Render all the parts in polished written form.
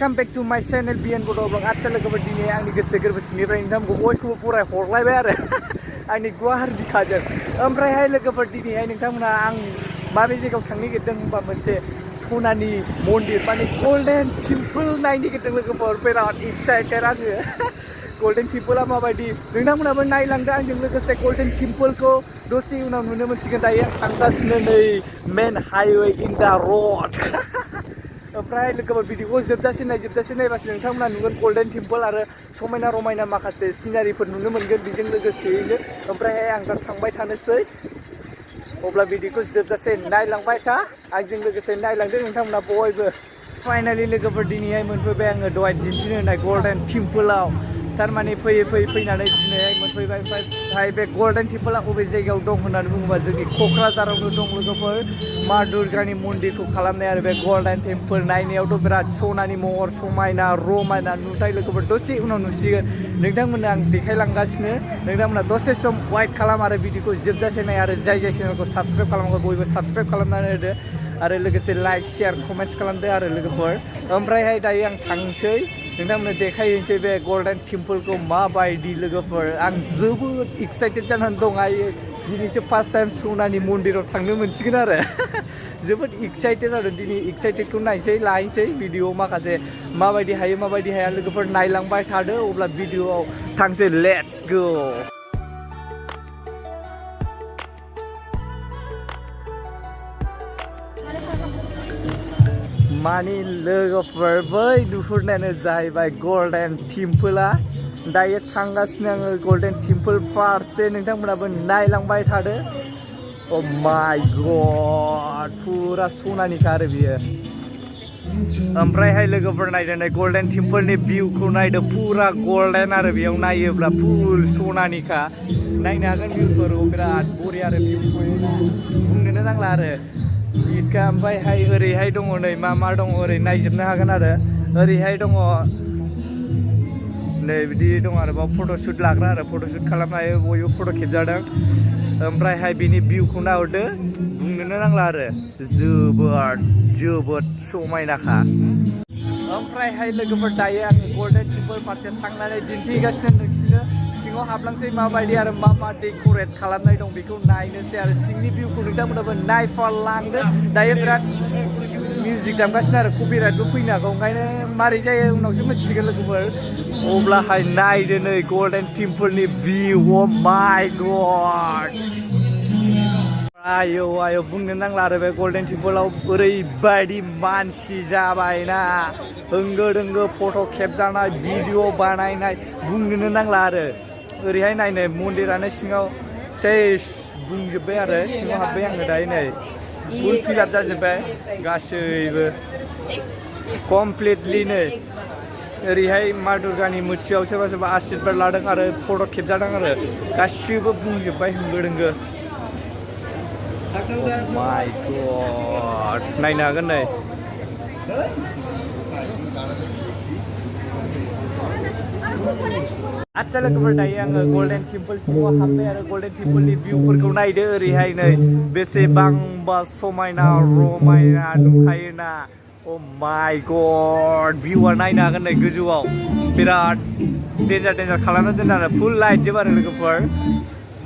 Welcome back to my channel BN Bodo vlog. Aja logoफोर दिनै आंनि गोसो गोरबोनिफ्राय नोंथांमोनखौ बयखौबो बराय हरलायबाय आरो आंनि गुवार बिखाजों ओमफ्रायहाय लोगोफोर दिनैहाय नोंथांमोना आं माबे जायगायाव थांनो नागिरदों होनबा मोनसे सनानि मन्दिर माने गोल्डेन टेम्पोल नायनो नागिरदों लोगोफोर बिराद एक्साइटेड आङो गोल्डेन टेम्पोला माबायदि नोंथांमोनाबो नायलांदो आंजों लोगोसे गोल्डेन टेम्पोलखौ दसे उनाव नुनो मोनसिगोन दायो थांगासिनो नै मेन हाइवे इन दा रड ओमफ्राय लोगोफोर भिडिअखौ जोबजासे नायबासो नोंथांमोना नुगोन गोल्डेन टेम्पोल आरो समायना रमायना माखासे सिनारिफोर नुनो मोनगोन बेजों लोगोसेयैनो ओमफ्रायहाय आं दा थांबाय थानोसै अब्ला भिडिअखौ जोबजासे नायलांबाय था आंजों लोगोसे नायलांदो नोंथांमोना बयबो फाइनालि लोगोफोर दिनैहाय मोनफैबाय आङो दहाय दिन्थिनो होनाय गोल्डेन टेम्पोलाव थारमाने फैनानै दिनैहाय मोनफैबाय ओमफ्राय बे गोल्डेन टेम्पोला बबे जायगायाव दं होननानै बुङोबा जोंनि क'क्राझारावनो दं लोगोफोर मा दुर्गानि मन्दिरखौ खालामनाय आरो बे गोल्डेन टेम्पोल नायनायावथ' बिराद सनानि महर समायना रमायना नुथाय लोगोफोर दसे उनाव नुसिगोन नोंथांमोननो आं देखायलांगासिनो नोंथांमोना दसे सम वाइट खालाम आरो भिडिअखौ जोबजासे नाय आरो जाय चेनेलखौ साबस्क्राइब खालामाखै बयबो साबस्क्राइब खालामनानै होदो आरो लोगोसे लाइक शेयार कमेन्ट्स खालामदो आरो लोगोफोर ओमफ्रायहाय दायो आं थांसै नोंथांमोननो देखायहैनोसै बे गोल्डेन टेम्पोलखौ माबायदि लोगोफोर आं जोबोद एक्साइटेड जानानै दं आयो दिनैसो फार्स्ट टाइम सनानि मन्दिराव थांनो मोनसिगोन आरो जोबोद एक्साइटेड आरो दिनै एक्साइटेडखौ नायसै लाहैसै भिडिअआव माखासे माबायदि हाया लोगोफोर नायलांबाय थादो अब्ला भिडिअआव थांसै लेट्स गो मानि लोगोफोर बै नुहुरनायानो जाहैबाय गोल्डेन टेम्पोला दायो थांगासिनो आङो गोल्डेन टेम्पोल फारसे नोंथांमोनाबो नायलांबाय थादो अ माय गड पुरा सनानिखा आरो बियो ओमफ्रायहाय लोगोफोर नायदो नै गोल्डेन टेम्पोलनि भिउखौ नायदो पुरा गोल्डेन आरो बेयाव नायोब्ला फुल सनानिखा नायनो हागोन भिउफोरखौ बिराद बरिया आरो भिउखौ बुंनोनो नांला आरो इटका ओमफ्रायहाय ओरैहाय दङ नै मा दङ ओरै नायजोबनो हागोन आरो ओरैहाय दङ नै बिदि दं आरो बाव फट'शुट लाग्रा आरो फट'शुट खालामनो हायो बयबो फट' खेबजादों ओमफ्रायहाय बिनि भिउखौ नाहरदो बुंनोनो नांला आरो जोबोद समायनाखा ओमफ्रायहाय लोगोफोर दायो आङो गोल्डेन टेम्पोल फारसे थांनानै दिन्थिगासिनो नोंसोरनो सिङाव हाबलांसै माबायदि आरो मा डेक'रेट खालामनाय दं बेखौ नायनोसै आरो सिंनि भिउखौ नोंथांमोनाबो नायफालांदो दायो बिराद मिउजिक दामगासिनो आरो कपिराइटबो फैनो हागौ ओंखायनो मारै जायो उनावसो मिथिगोन लोगोफोर अब्लाहाय नायदो नै गोल्डेन टेम्पोलनि भिउ अ माय गड आयौ बुंनो नांला आरो बे गोल्डेन टेम्पोलाव ओरैबायदि मानसि जाबायना होंगो दोंगो फट' खेबजानाय भिडिअ बानायनाय बुंनोनो नांला आरो ओरैहाय नायनो मन्दिरानो सिङाव सेस बुंजोब्बाय आरो सिङाव हाबबाय आङो दायो नै फुल फिलाप जाजोब्बाय गासैबो कमप्लिटलि नै ओरैहाय मा दुर्गानि मुर्तियाव सोरबा आशीर्बाद लादों आरो फट' खेबजादों आरो गासैबो बुंजोब्बाय होंगो दोंगो माय गड नायनो हागोन नै आच्छा लोगोफोर दायो आङो गोल्डेन टेम्पोल सिङाव हाबबाय आरो गोल्डेन टेम्पोलनि भिउफोरखौ नायदो ओरैहाय नै बेसेबांबा समायना रमायना नुखायोना अ माय गड भिउआ नायनो हागोन नै गोजौआव बिराद डेन्जार खालामना दोनो आरो फुल लाइट जोब आरो लोगोफोर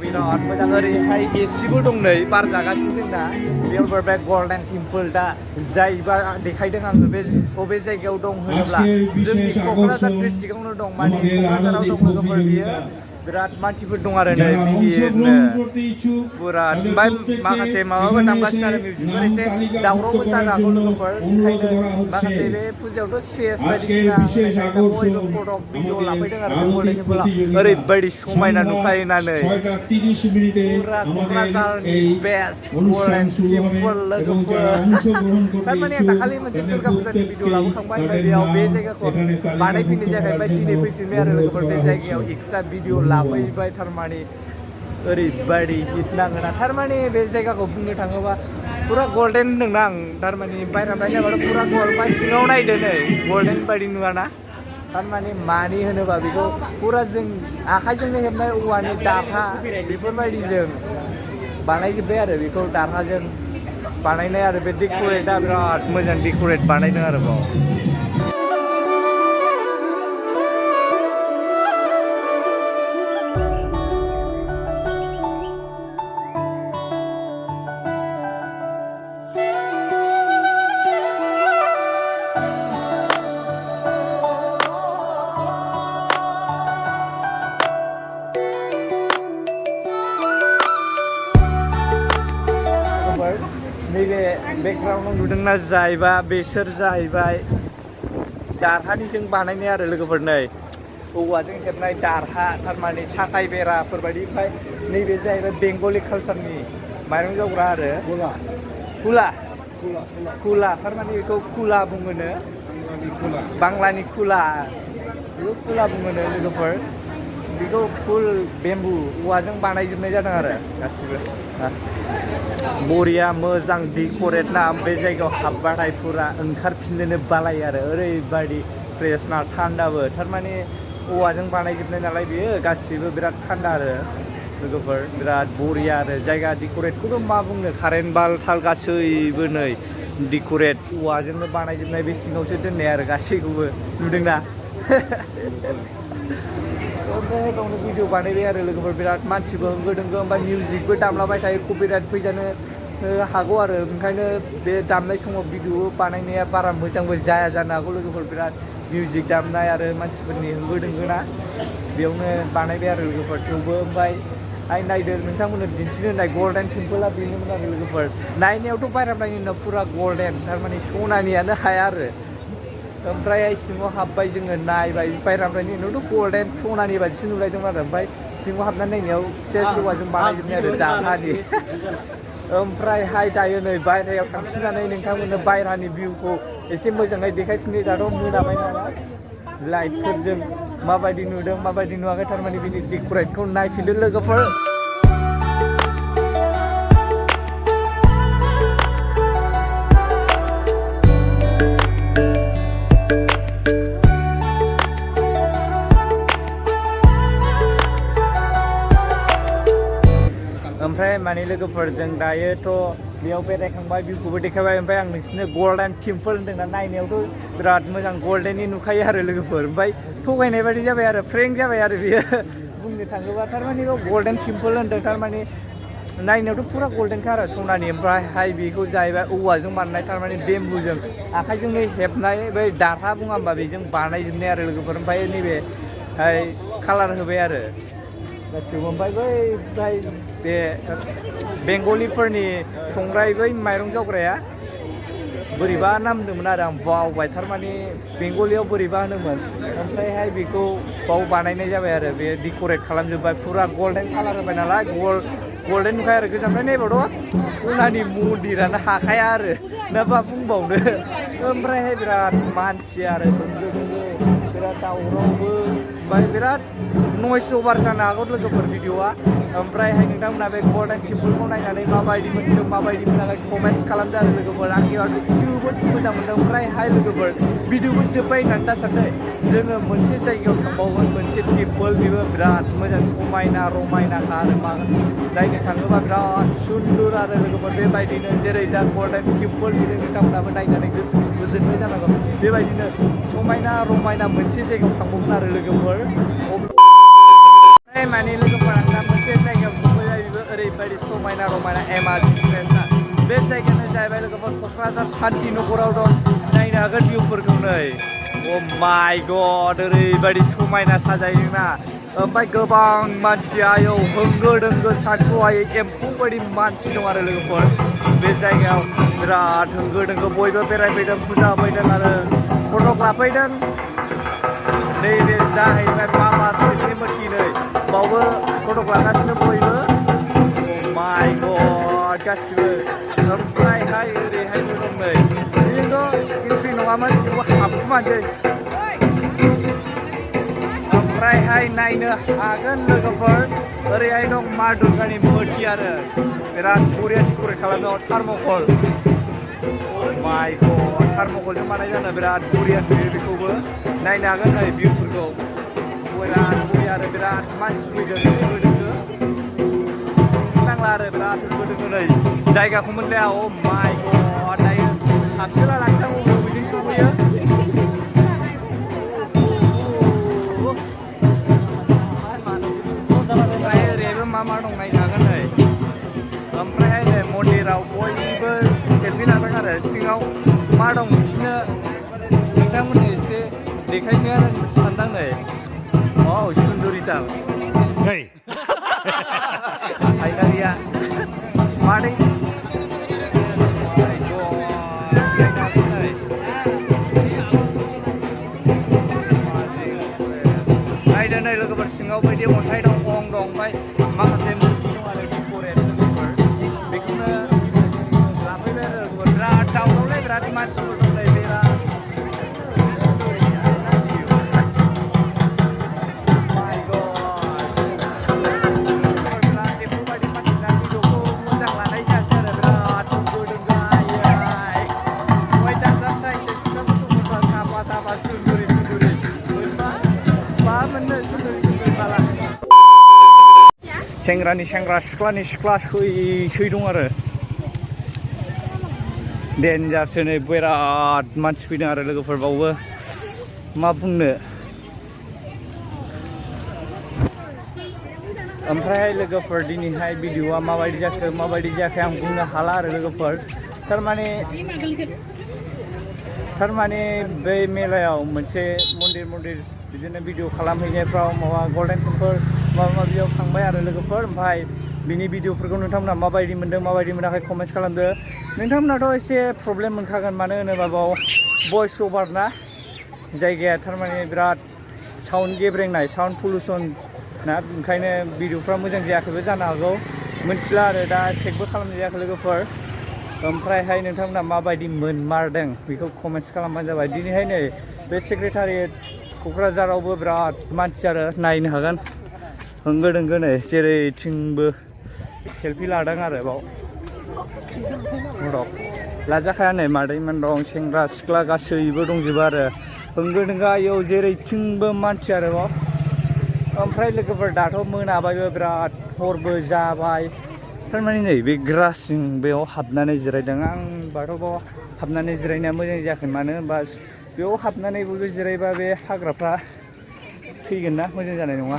बिराद मोजां ओरैहाय एसिबो दं नै बार जागासिनो जोंना बेयाव बे गोल्डेन टेम्पोल दा जायबा देखायदों आङो बे बबे जायगायाव दं होनोब्ला जोंनि क'क्राझार डिस्ट्रिक्टआवनो दं माने क'क्राझाराव दं लोगोफोर बियो बिराद मानसिफोर दं आरो नै बिदिनो पुरा ओमफ्राय माखासे माबाबो दामगासिनो आरो मिउजिकफोर एसे दावरावबो जानो हागौ लोगोफोर ओंखायनो माखासे बे फुजायावथ' स्पेस बायदिसिना बयबो फट' भिडिअ लाफैदों आरो बे गोल्डेन टेम्पोलाव ओरैबायदि समायना नुखायोना नै पुरा क'क्राझारनि बेस्ट गोल्डेन टेम्पोल लोगोफोर थारमाने आं दाखालि मोनसे दुर्गा फुजानि भिडिअ लाबोखांबाय ओमफ्राय बेयाव बे जायगाखौ बानायफैनाय जायाखै ओमफ्राय दिनै फैफिनबाय आरो लोगोफोर बे जायगायाव एक्सट्रा भिडिअ लाफैबाय थारमाने ओरैबायदि हिट नाङोना थारमाने बे जायगाखौ बुंनो थाङोबा पुरा गोल्डेन होनदोंना आं थारमाने बायह्रानिफ्राय नायबाथ' पुरा गल्ड ओमफ्राय सिङाव नायदो नै गोल्डेन बायदि नुवाना थारमाने मानि होनोबा बेखौ पुरा जों आखाइजोंनो हेबनाय औवानि दारहा बेफोरबायदिजों बानायजोब्बाय आरो बेखौ दारहाजों बानायनाय आरो बे डेक'रेटआ बिराद मोजां डेक'रेट बानायदों आरो बाव बेकग्राउन्डआव नुदोंना जाहैबा बेसोर जाहैबाय दारहानिजों बानायनाय आरो लोगोफोर नै औवाजों हेबनाय दारहा थारमाने साखाय बेराफोरबायदि ओमफ्राय नैबे जाहैबाय बेंगलि कालचारनि माइरं जावग्रा आरो कुला कुला थारमाने बेखौ कुला बुङोनो बांलानि कुला बेखौ कुला बुङोनो लोगोफोर बेखौ फुल बेम्बु औवाजों बानायजोबनाय जादों आरो गासिबो बरिया मोजां डेक'रेट ना बे जायगायाव हाबबाथाय फुरा ओंखारफिननोनो बालायो आरो ओरैबायदि फ्रेस ना थान्दाबो थारमाने औवाजों बानायजोबनाय नालाय बेयो गासिबो बिराद थान्दा आरो लोगोफोर बिराद बरिया आरो जायगा डेक'रेटखौथ' मा बुंनो कारेन्ट बाल्ब थाल गासैबो नै डेक'रेट औवाजोंनो बानायजोबनाय बे सिङावसो दोननाय आरो गासैखौबो नुदोंना ओमफ्राय गावनो भिडिअ बानायबाय आरो लोगोफोर बिराद मानसिबो होंगो दोंगो ओमफ्राय मिउजिकबो दामलाबाय थायो कपिराइट फैजानो हागौ आरो ओंखायनो बे दामनाय समाव भिडिअ बानायनाया बारा मोजांबो जाया जानो हागौ लोगोफोर बिराद मिउजिक दामनाय आरो मानसिफोरनि होंगो दोंगो ना बेयावनो बानायबाय आरो लोगोफोर थेवबो ओमफ्राय नायदो नोंथांमोननो दिन्थिनो होननाय गल्डेन टेम्पोला बेनोमोन आरो लोगोफोर नायनायावथ' बायरा नायनो फुरा गल्डेन थारमाने सनानियानो हाया आरो ओमफ्राय सिङाव हाबबाय जोङो नायबाय बायरानिफ्राय नायनायावथ' गल्डेन सनानि बायदिसो नुलायदोंमोन आरो ओमफ्राय सिङाव हाबनानै नायनायाव सेस औवाजों बानायजोबनाय आरो दारहानि ओमफ्रायहाय दायो नै बायह्रायाव थांफिननानै नोंथांमोननो बायह्रानि भिउखौ एसे मोजाङै देखायफिननो दाथ' मोनाबाय नालाय लाइटफोरजों माबायदि नुदों माबायदि नुवाखै थारमाने बिनि डेक'रेटखौ नायफिनदो लोगोफोर ओमफ्राय माने लोगोफोरजों दायोथ' बेयाव बेरायखांबाय भिउखौबो देखायबाय ओमफ्राय आं नोंसिनो गल्डेन टेम्पोल होन्दोंना नायनायावथ' बिराद मोजां गल्डेननि नुखायो आरो लोगोफोर ओमफ्राय थगायनाय बायदि जाबाय आरो फ्रेंक जाबाय आरो बियो बुंनो थाङोबा थारमाने बेयाव गल्डेन टेम्पोल होन्दों थारमाने नायनायावथ' फुरा गल्डेनखा आरो सनानि ओमफ्रायहाय बेखौ जाहैबाय औवाजों बानायनाय थारमाने बेम्बुजों आखाइजोंनो हेबनाय बै दारहा बुङा होमबा बेजों बानायजोबनाय आरो लोगोफोर ओमफ्राय नैबेहाय कालार होबाय आरो गासिबो ओमफ्राय बै बे बेंगलिफोरनि संग्राय बै माइरं जावग्राया बोरैबा नाम होनदोंमोन आरो आं बावबाय थारमाने बेंगलियाव बोरैबा होनोमोन ओमफ्रायहाय बेखौ बाव बानायनाय जाबाय आरो बे डेक'रेट खालामजोब्बाय फुरा गल्डेन कालार होबाय नालाय गल्डेन नुखायो आरो गोजाननिफ्राय नायबाथ' सनानि मन्दिरानो हाखाया आरो ना मा बुंबावनो ओमफ्रायहाय बिराद मानसि आरो होंगो दोंगो बिराद दावरावबो ओमफ्राय बिराद नयस अभार जानो हागौ लोगोफोर भिडिअआ ओमफ्रायहाय नोंथांमोना बे गल्डेन टेम्पोलखौ नायनानै माबायदि मोनदों माबायदि मोनाखै कमेन्ट्स खालामदो आरो लोगोफोर आंनियावथ' जोबोद मोजां मोनदों ओमफ्रायहाय लोगोफोर भिडिअखौ जोब्बाय होननानै दासान्दि जोङो मोनसे जायगायाव थांबावगोन मोनसे टेम्पोल बेबो बिराद मोजां समायना रमायनाखा आरो मा नायनो थाङोबा बिराद सुन्दर आरो लोगोफोर बेबायदिनो जेरै दा गल्डेन टेम्पोल बिदि नोंथांमोनाबो नायनानै गोसोखौ गोजोननाय जानांगौ बेबायदिनो समायना रमायना मोनसे जायगायाव थांबावगोन आरो लोगोफोर माने लोगोफोर आं दा मोनसे जायगायाव सफैबाय बेबो ओरैबायदि समायना रमायना एमाजिनेसना बे जायगायानो जाहैबाय लोगोफोर क'क्राझार शान्ति नगराव दं नायनो हागोन भिउफोरखौ नै अ माय गड ओरैबायदि समायना साजायदोंना ओमफ्राय गोबां मानसि आयौ होंगो दोंगो सानथौहायै एम्फौ बायदि मानसि दं आरो लोगोफोर बे जायगायाव बिराद होंगो दोंगो बयबो बेरायफैदों फुजा होफैदों आरो फट' लाफैदों नैबे जाहैबाय मामा शिबनि मुरथि नै बावबो फट' लागासिनो बयबो माय गड गासिबो ओमफ्रायहाय ओरैहायबो दं नै बेजोंथ' एन्ट्रि नङामोन बेखौबो हाबखुमानोसै ओमफ्रायहाय नायनो हागोन लोगोफोर ओरैहाय दं मा दुर्गानि मुरथि आरो बिराद बरिया डेक'रेट खालामदों थार्मकल माय गड थार्मकलजों बानाय जानो बिराद बरिया नुयो बेखौबो नायनो हागोन नै भिउफोरखौ बिराद बरिया आरो बिराद मानसि फैदों होंगो दोंगो नांला आरो बिराद होंगो दोंगो नै जायगाखौ मोनलाया अ माय गड दायो हाबसोला लांसां अबे बिदि सफैयो ओमफ्राय ओरैबो मा दं नायनो हागोन नै ओमफ्रायहाय नै मन्दिराव बयबो सेलफि लादों आरो सिङाव मा दं बिसोरनो नोंथांमोननो एसे देखायनो सानदां नै औ सुन्दरिता आयनारिया मादै नायदो नै लोगोफोर सिङाव बायदि अन्थाइ दं गं दं ओमफ्राय माखासे मुरथि दं आरो डेक'रेट लोगोफोर बेखौनो लाफैबाय आरो लोगोफोर बिराद दावरावलाय बिराद मानसिफोर दंलाय बिराद सेंग्रानि सेंग्रा सिख्लानि सिख्ला सै दं आरो डेन्जारसो नै बिराद मानसि फैदों आरो लोगोफोर बावबो मा बुंनो ओमफ्राय लोगोफोर दिनैहाय भिडिअआ माबायदि जाखो माबायदि जायाखै आं बुंनो हाला आरो लोगोफोर थारमाने बै मेलायाव मोनसे मन्दिर बिदिनो भिडिअ खालामहैनायफ्राव माबा गल्डेन टेम्पोल माबा माबियाव थांबाय आरो लोगोफोर ओमफ्राय बिनि भिडिअफोरखौ नोंथांमोना माबायदि मोनदों माबायदि मोनाखै कमेन्ट्स खालामदो नोंथांमोनाथ' एसे प्रब्लेम मोनखागोन मानो होनोबा बाव भइस अभार ना जायगाया थारमाने बिराद साउन्ड गेब्रेंनाय साउन्ड पलिउसन ना ओंखायनो भिडिअफ्रा मोजां जायाखैबो जानो हागौ मिथिला आरो दा चेकबो खालामनाय जायाखै लोगोफोर ओमफ्रायहाय नोंथांमोना माबायदि मोनमारदों बेखौ कमेन्ट्स खालामबानो जाबाय दिनैहाय नै बे सेक्रेटारियेट क'क्राझारावबो बिराद मानसि आरो नायनो हागोन होंगो दोंगो नै जेरैथिंबो सेल्फि लादों आरो बाव लाजाखाया नै मादैमोन दं सेंग्रा सिख्ला गासैबो दंजोबो आरो होंगो दोंगो आयौ जेरैथिंबो मानसि आरो बाव ओमफ्राय लोगोफोर दाथ' मोनाबायबो बिराद हरबो जाबाय थारमाने नै बे ग्रासजों बेयाव हाबनानै जिरायदों आं बाथ' बाव हाबनानै जिरायनाया मोजां जायाखै मानो होनबा बेयाव हाबनानै बयबो जिरायबा बे हाग्राफ्रा थैगोन ना मोजां जानाय नङा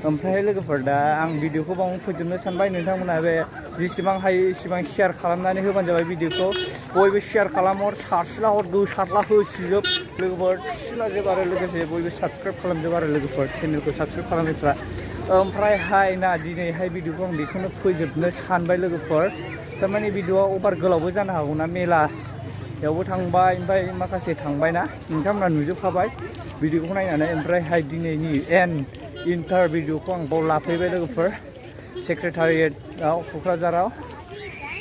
ओमफ्राय लोगोफोर दा आं भिडिअखौ बावनो फोजोबनो सानबाय नोंथांमोना बे जेसेबां हायो एसेबां शेयार खालामनानै होबानो जाबाय भिडिअखौ बयबो शेयार खालामहर सारस्ला हर गोसारला होसिजोब लोगोफोर सिलाजोब आरो लोगोसे बयबो साबसक्राइब खालामजोब आरो लोगोफोर चेनेलखौ साबसक्राइब खालामनायफ्रा ओमफ्रायहाय ना दिनैहाय भिडिअखौ आं बेखौनो फोजोबनो सानबाय लोगोफोर थारमाने भिडिअआ अभार गोलावबो जानो हागौ ना मेलायावबो थांबाय ओमफ्राय माखासे थांबाय ना नोंथांमोना नुजोबखाबाय भिडिअखौ नायनानै ओमफ्रायहाय दिनैनि इन्टार भिडिअखौ आं बाव लाफैबाय लोगोफोर सेक्रेटारियेटआव क'क्राझाराव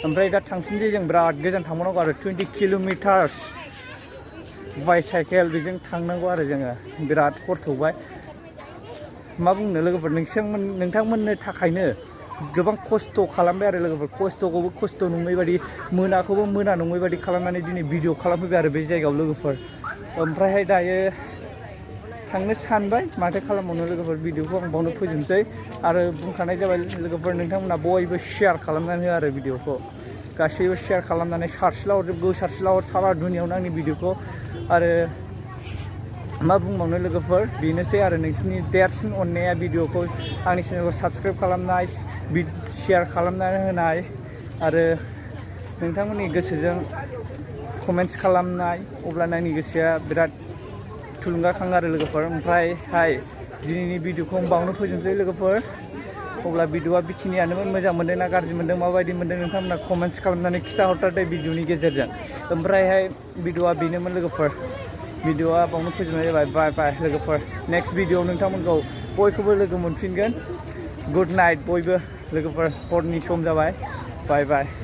ओमफ्राय दा थांफिनसै जों बिराद गोजान थांबावनांगौ आरो 20 किल'मिटार्स बाइसाइकेल बेजों थांनांगौ आरो जोङो बिराद हर थौबाय मा बुंनो लोगोफोर नोंथांमोननो थाखायनो गोबां खस्थ' खालामबाय आरो लोगोफोर खस्थ'खौबो खस्थ' नङै बायदि मोनाखौबो मोना नङै बायदि खालामनानै दिनै भिडिअ खालामफैबाय आरो बे जायगायाव लोगोफोर ओमफ्रायहाय दायो थांनो सानबाय माथो खालामबावनो लोगोफोर भिडिअखौ आं बावनो फोजोबनोसै आरो बुंखानाय जाबाय लोगोफोर नोंथांमोना बयबो शेयार खालामनानै हो आरो भिडिअखौ गासैबो शेयार खालामनानै सारस्ला हरजोबगौ सारस्ला हर सारा दुनियावनो आंनि भिडिअखौ आरो मा बुंबावनो लोगोफोर बेनोसै आरो नोंसिनि देरसिन अननाया भिडिअखौ आंनि चेनेलखौ साबसक्राइब खालामनाय शेयार खालामनानै होनाय आरो नोंथांमोननि गोसोजों कमेन्ट्स खालामनाय अब्लानो आंनि गोसोआ बिराद थुलुंगाखाङो आरो लोगोफोर ओमफ्रायहाय दिनैनि भिडिअखौ बावनो फोजोबनोसै लोगोफोर अब्ला भिडिअआ बेखिनियानोमोन मोजां मोनदों ना गाज्रि मोनदों माबायदि मोनदों नोंथांमोना कमेन्ट्स खालामनानै खिथाहरथारदे भिडिअनि गेजेरजों ओमफ्रायहाय भिडिअआ बेनोमोन लोगोफोर भिडिअआ बावनो फोजोबनाय जाबाय बाय बाय लोगोफोर नेक्स्ट भिडिअआव नोंथांमोनखौ बयखौबो लोगो मोनफिनगोन गुड नाइट बयबो लोगोफोर हरनि सम जाबाय बाय बाय